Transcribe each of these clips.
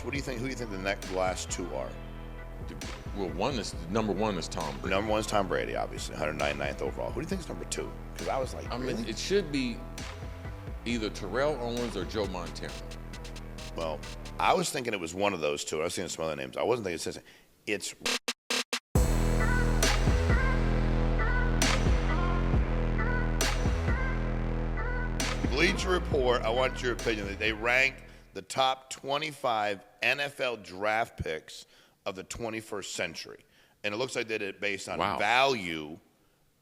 What do you think? Who do you think the last two are? Well, number one is Tom Brady. Number one is Tom Brady, obviously, 199th overall. Who do you think is number two? Because I was like, I really? mean, it should be either Terrell Owens or Joe Montana. Well, I was thinking it was one of those two. I was thinking some other names. I wasn't thinking it's. Bleacher Report, I want your opinion. They rank the top 25 NFL draft picks of the 21st century. And it looks like they did it based on value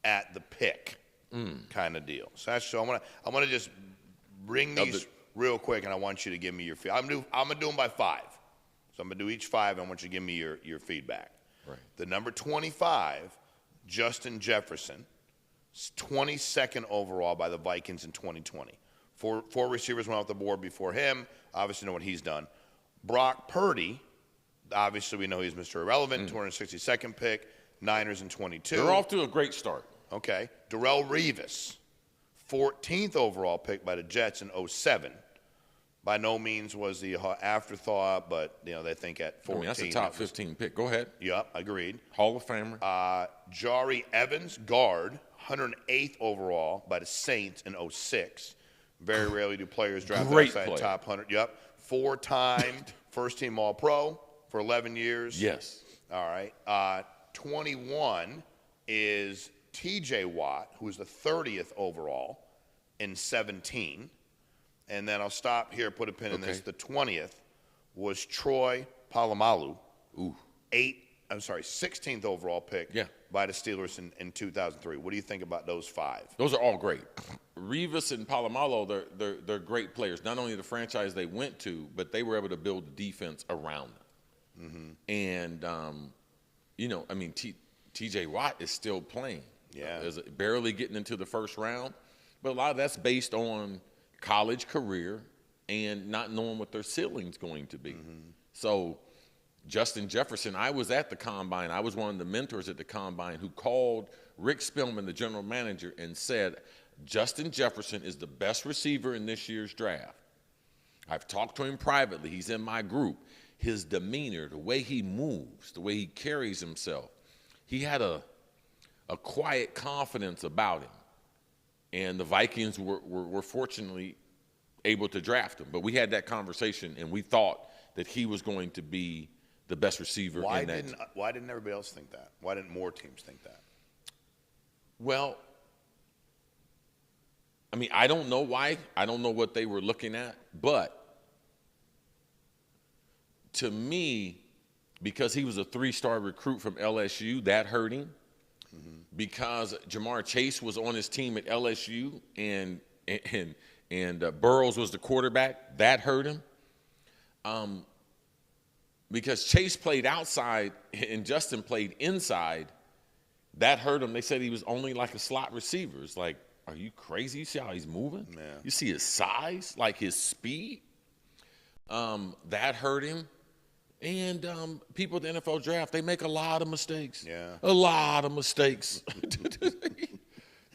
at the pick kind of deal. So I'm gonna just bring these real quick, and I want you to give me your feedback. I'm gonna do them by five. So I'm gonna do each five, and I want you to give me your feedback. Right. The number 25, Justin Jefferson, 22nd overall by the Vikings in 2020. Four receivers went off the board before him. Obviously know what he's done. Brock Purdy, obviously we know he's Mr. Irrelevant, 262nd pick, Niners in 22. They're off to a great start. Okay. Darrelle Revis, 14th overall pick by the Jets in 07. By no means was the afterthought, but they think at 14. I mean, that's a top 15 pick. Go ahead. Yep, agreed. Hall of Famer. Jari Evans, guard, 108th overall by the Saints in 06. Very rarely do players draft outside the top 100. Yep. 4-time first-team All-Pro for 11 years. Yes. All right. 21 is T.J. Watt, who was the 30th overall in 17. And then I'll stop here, put a pin in this. The 20th was Troy Polamalu. 16th overall pick by the Steelers in 2003. What do you think about those five? Those are all great. Revis and Polamalu, they're great players. Not only the franchise they went to, but they were able to build a defense around them. And, I mean, T.J. Watt is still playing. Yeah. Barely getting into the first round. But a lot of that's based on college career and not knowing what their ceiling's going to be. So Justin Jefferson, I was at the Combine. I was one of the mentors at the Combine who called Rick Spielman, the general manager, and said, Justin Jefferson is the best receiver in this year's draft. I've talked to him privately. He's in my group. His demeanor, the way he moves, the way he carries himself, he had a quiet confidence about him. And the Vikings were fortunately able to draft him. But we had that conversation, and we thought that he was going to be the best receiver Why in that. Why didn't everybody else think that? Why didn't more teams think that? Well, I mean, I don't know why. I don't know what they were looking at. But to me, because he was a 3-star recruit from LSU, that hurt him. Because Jamar Chase was on his team at LSU and Burrows was the quarterback, that hurt him. Because Chase played outside and Justin played inside, that hurt him. They said he was only like a slot receiver. It's like, are you crazy? You see how he's moving? Yeah. You see his size, like his speed? That hurt him. And people at the NFL draft, they make a lot of mistakes. Yeah. A lot of mistakes.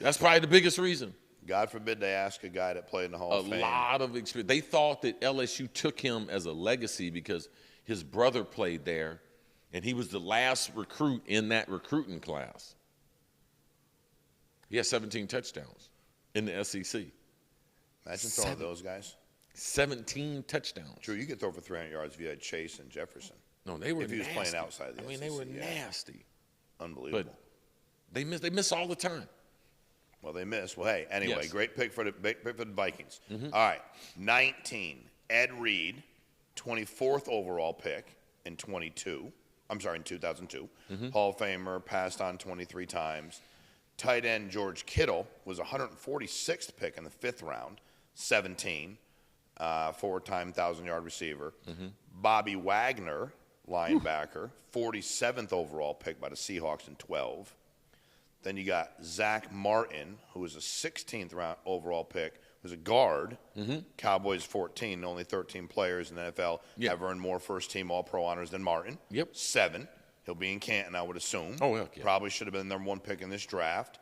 That's probably the biggest reason. God forbid they ask a guy that played in the Hall of Fame. A lot of experience. They thought that LSU took him as a legacy because his brother played there, and he was the last recruit in that recruiting class. He has 17 touchdowns in the SEC. Imagine throwing those guys. 17 touchdowns. True, you could throw for 300 yards if you had Chase and Jefferson. No, they were if he was nasty. playing outside the SEC. They were nasty. Unbelievable. But they miss all the time. Well, they missed. Well, hey, anyway, great pick for the Vikings. Mm-hmm. All right, 19, Ed Reed, 24th overall pick in 2002. Mm-hmm. Hall of Famer, passed on 23 times. Tight end George Kittle was 146th pick in the 5th round, 17. 4-time 1,000-yard receiver. Mm-hmm. Bobby Wagner, linebacker, 47th overall pick by the Seahawks in 12. Then you got Zach Martin, who was a 16th round overall pick, who's a guard. Cowboys 14, only 13 players in the NFL have earned more first-team All-Pro honors than Martin. 7. He'll be in Canton, I would assume. Oh, yeah. Probably should have been the number 1 pick in this draft.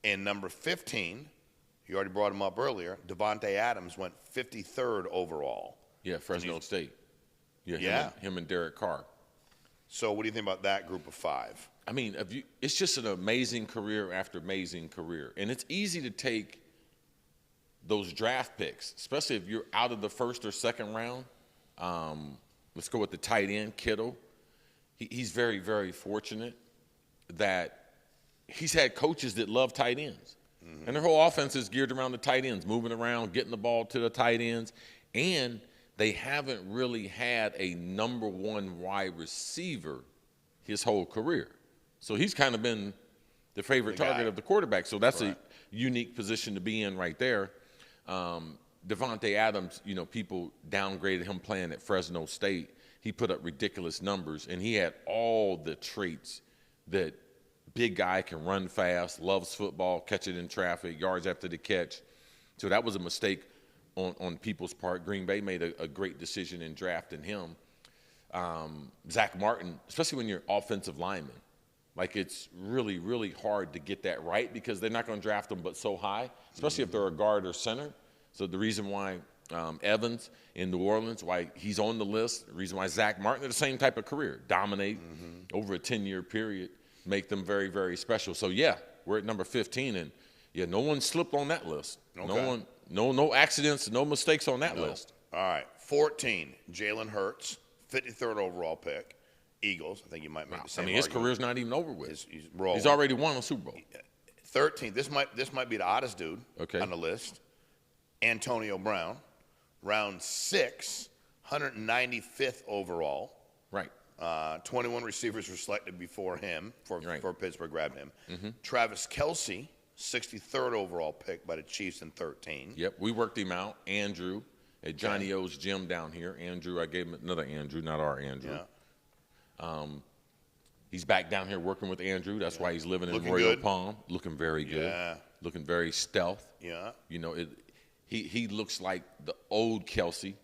And number 15, you already brought him up earlier, Devontae Adams went 53rd overall. Yeah, Fresno State. Yeah, him and Derek Carr. So what do you think about that group of 5? I mean, it's just an amazing career after amazing career. And it's easy to take those draft picks, especially if you're out of the first or second round. Let's go with the tight end, Kittle. He's very, very fortunate that he's had coaches that love tight ends. Mm-hmm. And their whole offense is geared around the tight ends, moving around, getting the ball to the tight ends. And they haven't really had a number 1 wide receiver his whole career. So he's kind of been the favorite target of the quarterback. So that's a unique position to be in right there. Devontae Adams, people downgraded him playing at Fresno State. He put up ridiculous numbers, and he had all the traits that big guy can run fast, loves football, catch it in traffic, yards after the catch. So that was a mistake on people's part. Green Bay made a great decision in drafting him. Zach Martin, especially when you're offensive lineman, like it's really, really hard to get that right because they're not going to draft them but so high, especially if they're a guard or center. So the reason why Evans in New Orleans, why he's on the list, the reason why Zach Martin, they're the same type of career, dominate over a 10-year period, make them very, very special. So, yeah, we're at number 15, and, no one slipped on that list. Okay. No accidents, no mistakes on that list. All right, 14, Jalen Hurts, 53rd overall pick, Eagles. I think you might make the same his argument. career's not even over with. He's already won a Super Bowl. 13, this might be the oddest dude on the list, Antonio Brown, round 6, 195th overall. Right. 21 receivers were selected before him, for Pittsburgh grabbed him. Mm-hmm. Travis Kelce, 63rd overall pick by the Chiefs in 13. Yep, we worked him out. Andrew at Johnny O's gym down here. Andrew, I gave him another Andrew, not our Andrew. Yeah. He's back down here working with Andrew. That's why he's living in Royal Palm. Looking very good. Yeah. Looking very stealth. Yeah. He looks like the old Kelce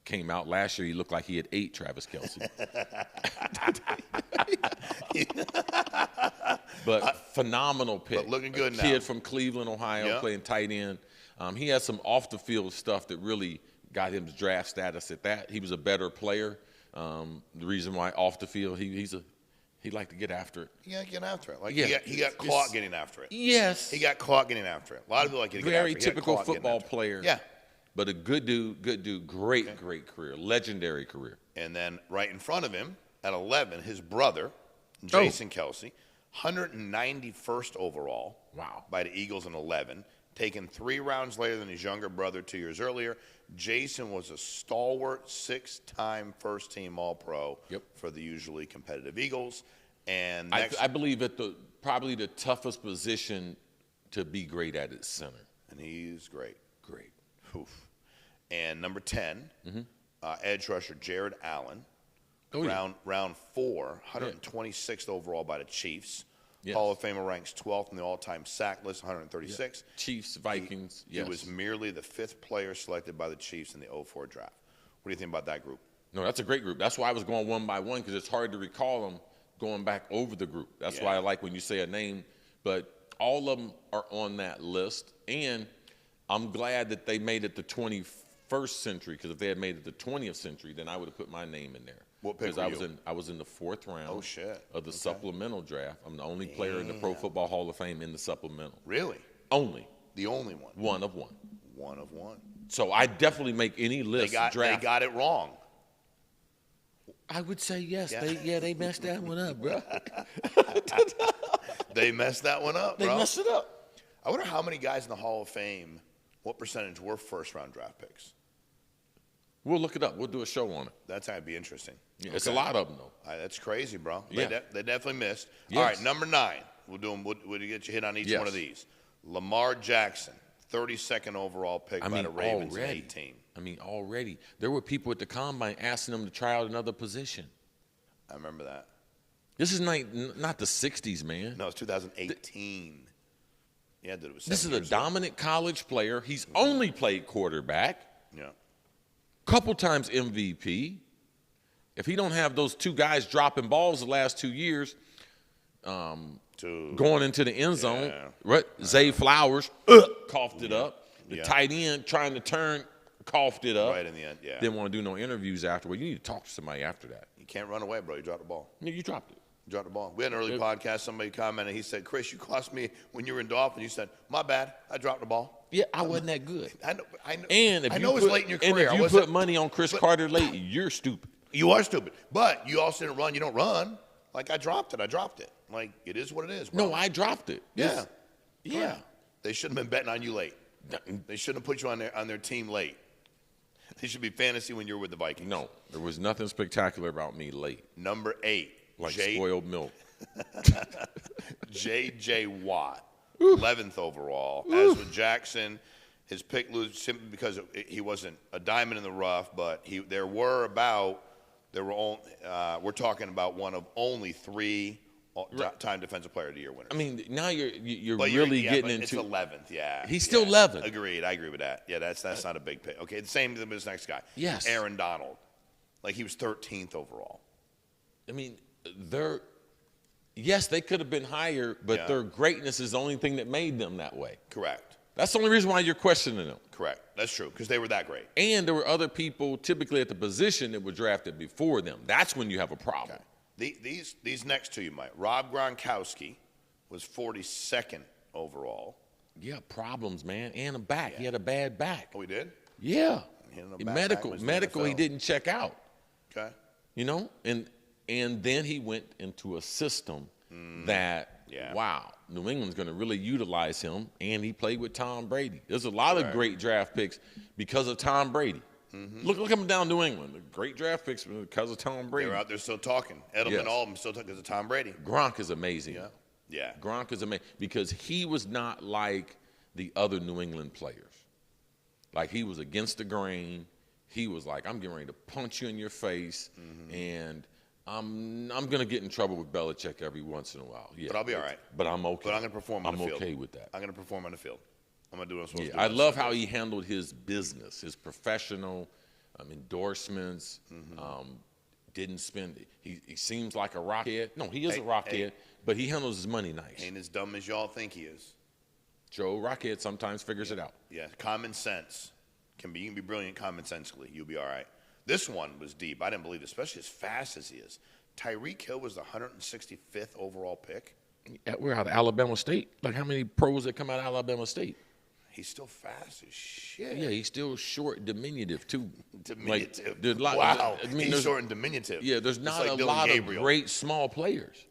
came out. Last year, he looked like he had 8 Travis Kelce. But phenomenal pick. But looking good now. Kid from Cleveland, Ohio, playing tight end. He had some off-the-field stuff that really got him to draft status at that. He was a better player. The reason why off the field, he liked to get after it. He got to get after it. He got caught getting after it. Yes. He got caught getting after it. A lot of people like to get after it. Very typical football player. Yeah. But a good dude, great career, legendary career. And then right in front of him, at 11, his brother, Jason Kelce, 191st overall by the Eagles in 11, taken 3 rounds later than his younger brother 2 years earlier. Jason was a stalwart 6-time first-team All-Pro for the usually competitive Eagles. And I believe that probably the toughest position to be great at is center. And he's great. Great. Oof. And number 10, edge rusher Jared Allen, round 4, 126th overall by the Chiefs. Yes. Hall of Famer ranks 12th in the all-time sack list, 136. Yeah. Chiefs, Vikings, He was merely the 5th player selected by the Chiefs in the 2004 draft. What do you think about that group? No, that's a great group. That's why I was going one by one, because it's hard to recall them going back over the group. That's why I like when you say a name. But all of them are on that list. And I'm glad that they made it the 21st century, because if they had made it the 20th century, then I would have put my name in there. What pick were you? I was in the 4th round of the supplemental draft. I'm the only player in the Pro Football Hall of Fame in the supplemental. Really? Only. The only one? One of one. One of one. So I definitely make any list. They got it wrong. I would say yes. Yeah. They messed that one up, bro. They messed that one up, bro. They messed it up. I wonder how many guys in the Hall of Fame, what percentage were first-round draft picks? We'll look it up. We'll do a show on it. That's how it'd be interesting. Yeah, it's a lot of them, though. That's crazy, bro. Yeah. They definitely missed. Yes. All right, number 9. We'll do them. We'll get you hit on each one of these. Lamar Jackson, 32nd overall pick by the Ravens in 18. I mean, already. There were people at the Combine asking him to try out another position. I remember that. This is not the 60s, man. No, it's 2018. Yeah, dude, it was 7 This is a years dominant college player. He's only played quarterback. Yeah. Couple times MVP. If he don't have those 2 guys dropping balls the last 2 years, going into the end zone, right? Zay Flowers coughed it up. The tight end trying to turn coughed it up. Right in the end, yeah. Didn't want to do no interviews afterward. You need to talk to somebody after that. You can't run away, bro. You dropped the ball. Yeah, you dropped it. You dropped the ball. We had an early podcast. Somebody commented. He said, Cris, you cost me when you were in Dolphins. You said, my bad. I dropped the ball. Yeah, I wasn't that good. I know. And if I know it's late in your career. And if you put money on Cris Carter late, you're stupid. You are stupid. But you also didn't run. You don't run. Like, I dropped it. Like, it is what it is, bro. No, I dropped it. Yeah. Yeah. They shouldn't have been betting on you late. They shouldn't have put you on their team late. They should be fantasy when you're with the Vikings. No, there was nothing spectacular about me late. Number 8. Like spoiled milk. J.J. Watt, 11th overall. As with Jackson, his pick lose simply because he wasn't a diamond in the rough, but we're talking about one of only 3 time defensive player of the year winners. I mean, now you're really getting into. It's 11th, yeah. He's still 11th. Agreed. I agree with that. Yeah, that's not a big pick. Okay, the same with this next guy. Yes. Aaron Donald. Like, he was 13th overall. I mean, yes, they could have been higher, but their greatness is the only thing that made them that way. Correct. That's the only reason why you're questioning them. Correct. That's true, because they were that great. And there were other people typically at the position that were drafted before them. That's when you have a problem. Okay. These next two you might. Rob Gronkowski was 42nd overall. Yeah, problems, man. And a back. Yeah. He had a bad back. Oh, he did? Yeah. Medical, he didn't check out. Okay. You know? And then he went into a system that, wow, New England's going to really utilize him, and he played with Tom Brady. There's a lot of great draft picks because of Tom Brady. Mm-hmm. Look him down New England. Great draft picks because of Tom Brady. They're out there still talking. Edelman, all of them still talking because of Tom Brady. Gronk is amazing. Yeah. Gronk is amazing because he was not like the other New England players. Like, he was against the grain. He was like, I'm getting ready to punch you in your face, and I'm going to get in trouble with Belichick every once in a while. Yeah, but I'll be all right. But I'm okay. But I'm going to perform on the field. I'm okay with that. I'm going to perform on the field. I'm going to do what I'm supposed to do. I love how he handled his business, his professional endorsements. Didn't spend it. He seems like a rockhead. No, he is a rockhead, but he handles his money nice. Ain't as dumb as y'all think he is. Joe Rockhead sometimes figures it out. Yeah, common sense. You can be brilliant commonsensically. You'll be all right. This one was deep. I didn't believe it, especially as fast as he is. Tyreek Hill was the 165th overall pick. We're out of Alabama State. Like, how many pros that come out of Alabama State? He's still fast as shit. Yeah, he's still short, diminutive, too. Diminutive. Like, wow. I mean, he's short and diminutive. Yeah, there's not like a lot of great small players.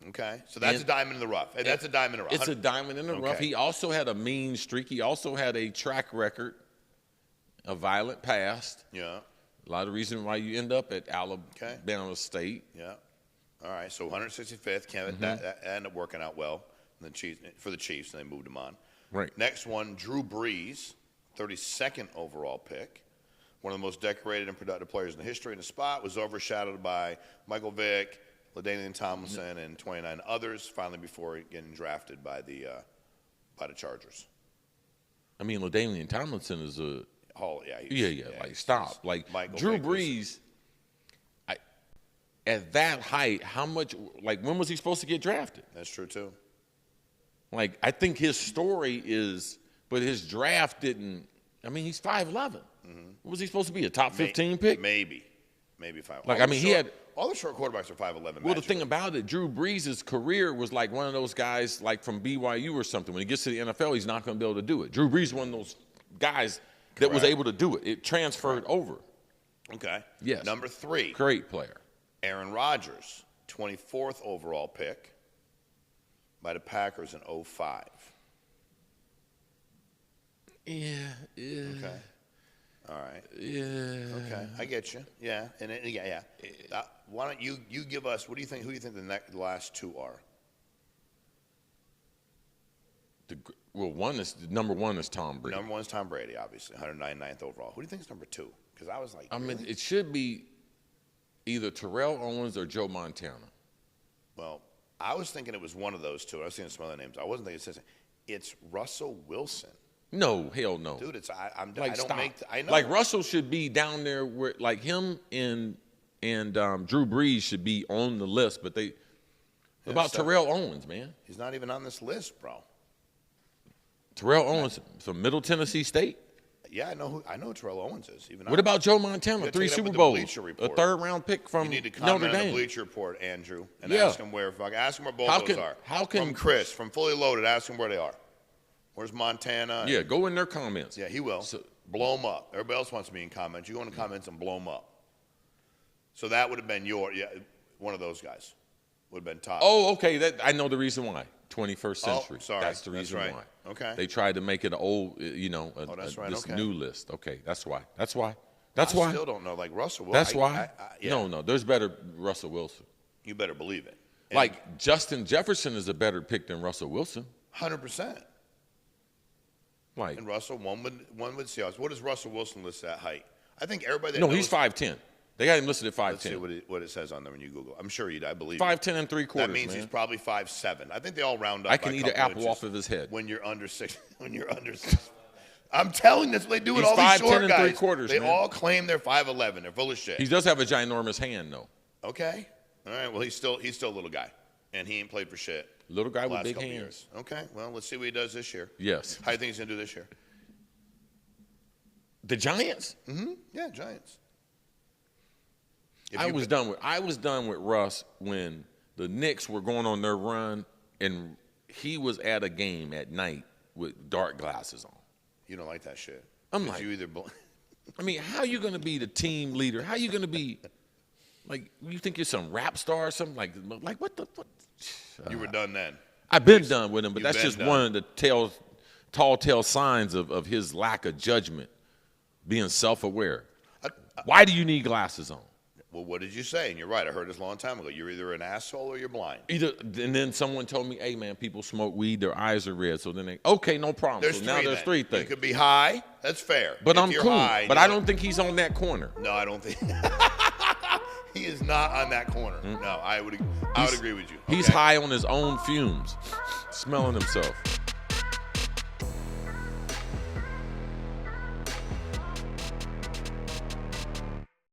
Okay, so that's a diamond in the rough. Hey, that's a diamond in the rough. It's a diamond in the rough. He also had a mean streak. He also had a track record, a violent past. Yeah. A lot of reason why you end up at Alabama State. Yeah. All right, so 165th. That ended up working out well for the Chiefs, and they moved him on. Right. Next one, Drew Brees, 32nd overall pick. One of the most decorated and productive players in the history. In the spot was overshadowed by Michael Vick, LaDainian Tomlinson, and 29 others, finally before getting drafted by the Chargers. I mean, LaDainian Tomlinson is a stop. Like, Michael Drew Vick Brees, at that height, how much, like, when was he supposed to get drafted? That's true, too. Like, I think his story is, but his draft didn't, I mean, he's 5'11". What was he supposed to be, a top 15 pick? Maybe 5. Like, he had. All the short quarterbacks are 5'11". Well, the thing about it, Drew Brees' career was like one of those guys, like from BYU or something. When he gets to the NFL, he's not going to be able to do it. Drew Brees is one of those guys that was able to do it. It transferred over. Okay. Yes. Number 3. Great player. Aaron Rodgers, 24th overall pick by the Packers in 2005. Yeah. Okay. All right. Yeah. Okay, I get you. Yeah, and why don't you give us? What do you think? Who do you think the last 2 are? Number one is Tom Brady. Number 1 is Tom Brady, obviously, 199th overall. Who do you think is number 2? Because I was like, I mean, it should be either Terrell Owens or Joe Montana. Well, I was thinking it was one of those 2. I was seeing some other names. I wasn't thinking it's Russell Wilson. No, hell no, dude. I like, don't stop. I know. Like, Russell should be down there where, like, him and Drew Brees should be on the list, but Terrell Owens, man. He's not even on this list, bro. Terrell Owens from Middle Tennessee State. Yeah, I know who Terrell Owens is. Even What about Joe Montana? 3 Super Bowls, a 3rd-round pick from You need to Notre comment on the Dame. Bleacher Report, Andrew, and Yeah. ask him where both those are. How can from Cris, from Fully Loaded, ask him where they are. Where's Montana? Yeah, go in their comments. Yeah, he will. Blow them up. Everybody else wants me in comments. You go in the comments and blow them up. So that would have been one of those guys would have been top. Oh, okay. I know the reason why. 21st century. Oh, sorry. That's the reason right. why. Okay. They tried to make it an old, that's right. this Okay. new list. Okay, that's why. I why. still don't know. Like Russell Wilson. That's why. No, there's better Russell Wilson. You better believe it. And Like Justin Jefferson is a better pick than Russell Wilson. 100%. Like, And Russell, one would see us. What is Russell Wilson listed at height? I think everybody that no, knows, he's 5'10". They got him listed at 5'10". Let's see what it says on there when you Google. I'm sure I believe 5'10" and 3/4. That means man. he's probably 5'7". I think they all round up. I can by a eat an couple apple inches off of his head. when you're under 6. When you're under 6. I'm telling you, that's what they do with He's all these 5'10" short and guys. 3/4, They man. all claim they're 5'11". They're full of shit. He does have a ginormous hand, though. Okay. All right. Well, he's still a little guy, and he ain't played for shit. Little guy the with last big couple hands. years. Okay. Well, let's see what he does this year. Yes. How do you think he's gonna do this year? The Giants? Yeah, Giants. I was done with Russ when the Knicks were going on their run, and he was at a game at night with dark glasses on. You don't like that shit. I'm like, you either. I mean, how you going to be the team leader? How you going to be, like, you think you're some rap star or something? Like what the fuck? You were done then. I've been done with him, but You've that's been just done. one of the tall signs of his lack of judgment, being self-aware. Why do you need glasses on? Well, what did you say? And you're right. I heard this a long time ago. You're either an asshole or you're blind. And then someone told me, hey, man, people smoke weed, their eyes are red. So then okay, no problem. There's There's three three things. You could be high. That's fair. But If I'm you're cool. high, But I don't think he's on that corner. No, I don't think. He is not on that corner. No, I would agree with you. He's Okay. high on his own fumes, smelling himself.